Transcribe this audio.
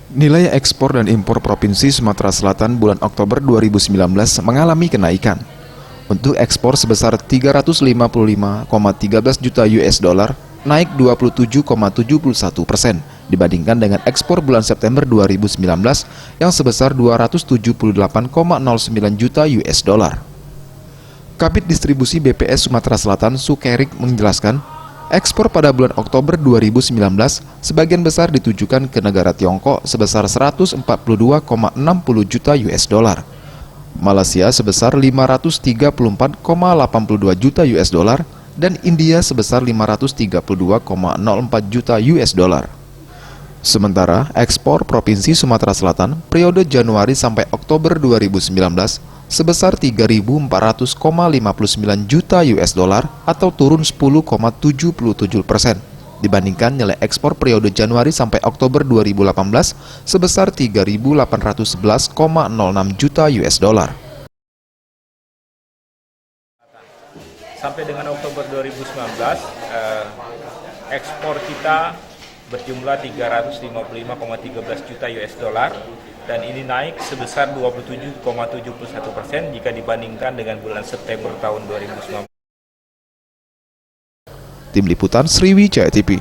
Nilai ekspor dan impor Provinsi Sumatera Selatan bulan Oktober 2019 mengalami kenaikan. Untuk ekspor sebesar 355,13 juta US dollar, naik 27,71% dibandingkan dengan ekspor bulan September 2019 yang sebesar 278,09 juta US dollar. Kabid Distribusi BPS Sumatera Selatan Sukerik menjelaskan, ekspor pada bulan Oktober 2019 sebagian besar ditujukan ke negara Tiongkok sebesar 142,60 juta US dollar, Malaysia sebesar 534,82 juta US dollar, dan India sebesar 532,04 juta US dollar. Sementara ekspor Provinsi Sumatera Selatan periode Januari sampai Oktober 2019 sebesar 3.400,59 juta US dollar atau turun 10,77% dibandingkan nilai ekspor periode Januari sampai Oktober 2018 sebesar 3.811,06 juta US dollar. Sampai dengan Oktober 2019, ekspor kita berjumlah 355,13 juta US dollar dan ini naik sebesar 27,71% jika dibandingkan dengan bulan September tahun 2019. Tim Liputan Sriwijaya TV.